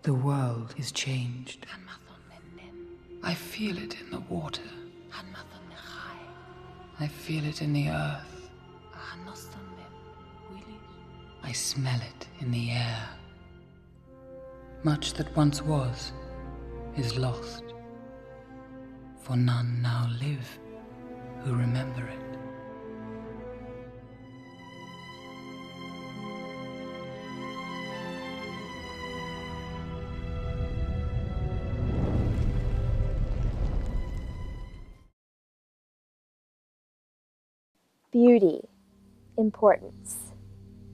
The world is changed. I feel it in the water. I feel it in the earth. I smell it in the air. Much that once was is lost, for none now live who remember it. Beauty, importance,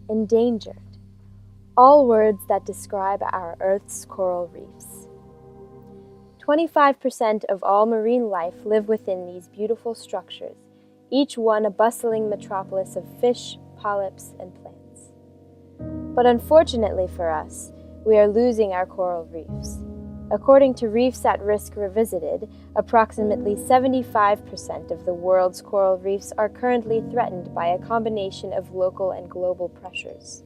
endangered, all words that describe our Earth's coral reefs. 25% of all marine life live within these beautiful structures, each one a bustling metropolis of fish, polyps, and plants. But unfortunately for us, we are losing our coral reefs. According to Reefs at Risk Revisited, approximately 75% of the world's coral reefs are currently threatened by a combination of local and global pressures.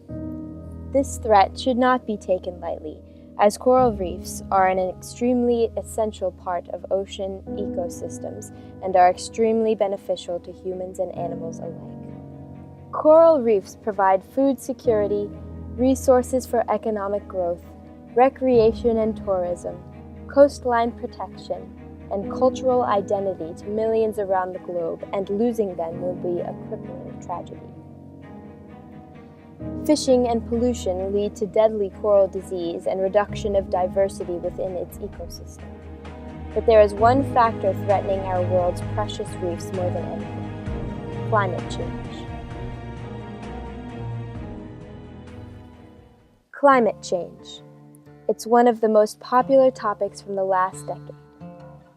This threat should not be taken lightly, as coral reefs are an extremely essential part of ocean ecosystems and are extremely beneficial to humans and animals alike. Coral reefs provide food security, resources for economic growth, recreation and tourism, coastline protection, and cultural identity to millions around the globe, and losing them will be a crippling tragedy. Fishing and pollution lead to deadly coral disease and reduction of diversity within its ecosystem. But there is one factor threatening our world's precious reefs more than anything: climate change. Climate change. It's one of the most popular topics from the last decade.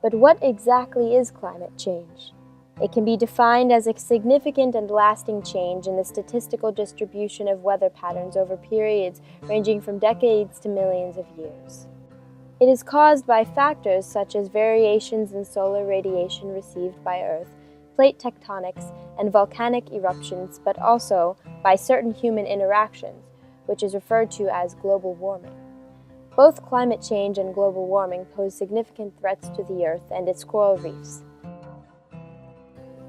But what exactly is climate change? It can be defined as a significant and lasting change in the statistical distribution of weather patterns over periods ranging from decades to millions of years. It is caused by factors such as variations in solar radiation received by Earth, plate tectonics, and volcanic eruptions, but also by certain human interactions, which is referred to as global warming. Both climate change and global warming pose significant threats to the Earth and its coral reefs.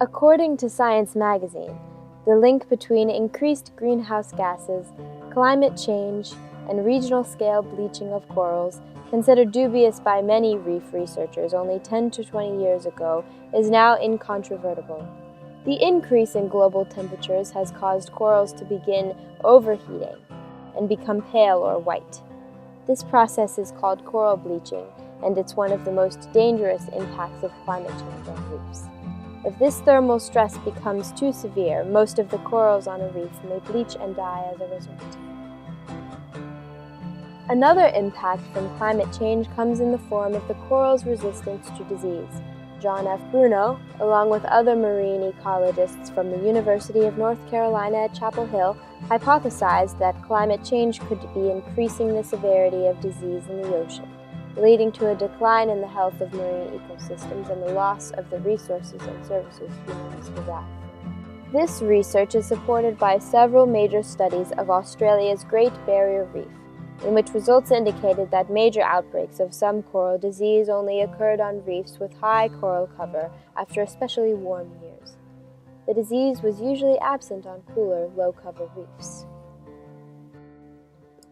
According to Science magazine, the link between increased greenhouse gases, climate change, and regional-scale bleaching of corals, considered dubious by many reef researchers only 10 to 20 years ago, is now incontrovertible. The increase in global temperatures has caused corals to begin overheating and become pale or white. This process is called coral bleaching, and it's one of the most dangerous impacts of climate change on reefs. If this thermal stress becomes too severe, most of the corals on a reef may bleach and die as a result. Another impact from climate change comes in the form of the coral's resistance to disease. John F. Bruno, along with other marine ecologists from the University of North Carolina at Chapel Hill, hypothesized that climate change could be increasing the severity of disease in the ocean, leading to a decline in the health of marine ecosystems and the loss of the resources and services humans derive. This research is supported by several major studies of Australia's Great Barrier Reef, in which results indicated that major outbreaks of some coral disease only occurred on reefs with high coral cover after especially warm years. The disease was usually absent on cooler, low-cover reefs.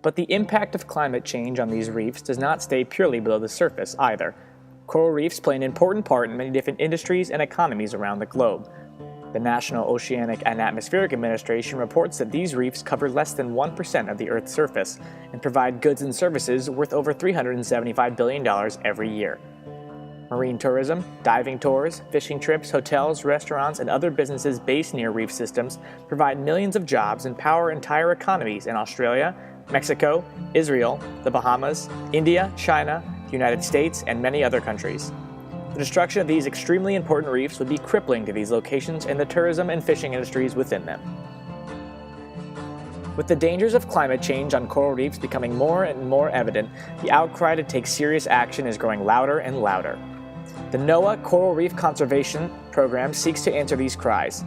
But the impact of climate change on these reefs does not stay purely below the surface either. Coral reefs play an important part in many different industries and economies around the globe. The National Oceanic and Atmospheric Administration reports that these reefs cover less than 1% of the Earth's surface and provide goods and services worth over $375 billion every year. Marine tourism, diving tours, fishing trips, hotels, restaurants, and other businesses based near reef systems provide millions of jobs and power entire economies in Australia, Mexico, Israel, the Bahamas, India, China, the United States, and many other countries. The destruction of these extremely important reefs would be crippling to these locations and the tourism and fishing industries within them. With the dangers of climate change on coral reefs becoming more and more evident, the outcry to take serious action is growing louder and louder. The NOAA Coral Reef Conservation Program seeks to answer these cries.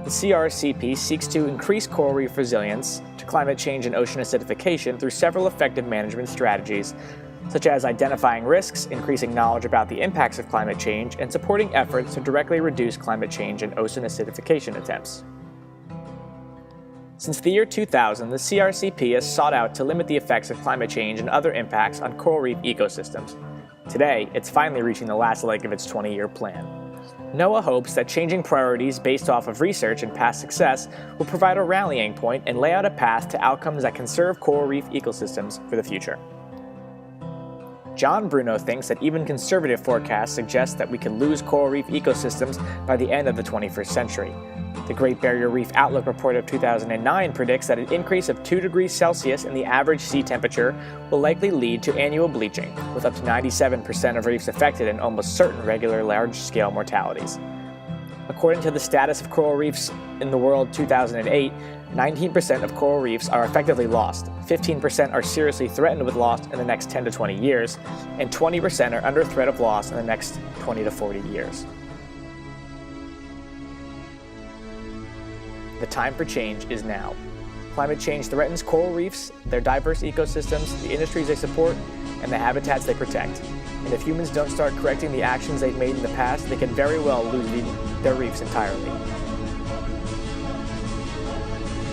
The CRCP seeks to increase coral reef resilience to climate change and ocean acidification through several effective management strategies, such as identifying risks, increasing knowledge about the impacts of climate change, and supporting efforts to directly reduce climate change and ocean acidification attempts. Since the year 2000, the CRCP has sought out to limit the effects of climate change and other impacts on coral reef ecosystems. Today, it's finally reaching the last leg of its 20-year plan. NOAA hopes that changing priorities based off of research and past success will provide a rallying point and lay out a path to outcomes that conserve coral reef ecosystems for the future. John Bruno thinks that even conservative forecasts suggest that we could lose coral reef ecosystems by the end of the 21st century. The Great Barrier Reef Outlook report of 2009 predicts that an increase of 2 degrees Celsius in the average sea temperature will likely lead to annual bleaching, with up to 97% of reefs affected and almost certain regular large-scale mortalities. According to the Status of Coral Reefs in the World 2008, 19% of coral reefs are effectively lost, 15% are seriously threatened with loss in the next 10 to 20 years, and 20% are under threat of loss in the next 20 to 40 years. The time for change is now. Climate change threatens coral reefs, their diverse ecosystems, the industries they support, and the habitats they protect. And if humans don't start correcting the actions they've made in the past, they can very well lose their reefs entirely.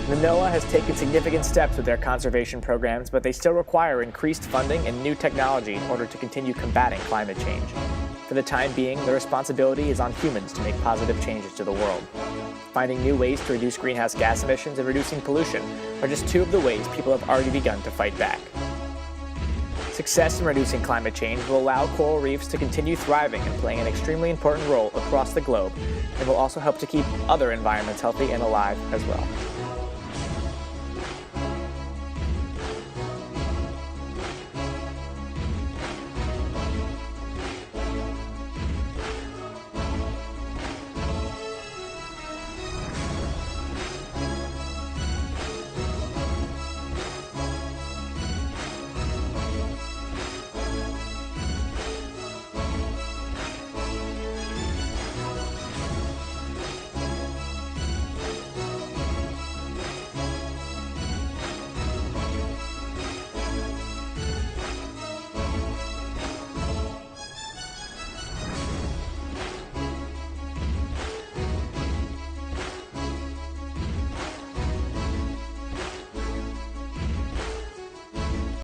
The NOAA has taken significant steps with their conservation programs, but they still require increased funding and new technology in order to continue combating climate change. For the time being, the responsibility is on humans to make positive changes to the world. Finding new ways to reduce greenhouse gas emissions and reducing pollution are just two of the ways people have already begun to fight back. Success in reducing climate change will allow coral reefs to continue thriving and playing an extremely important role across the globe, and will also help to keep other environments healthy and alive as well.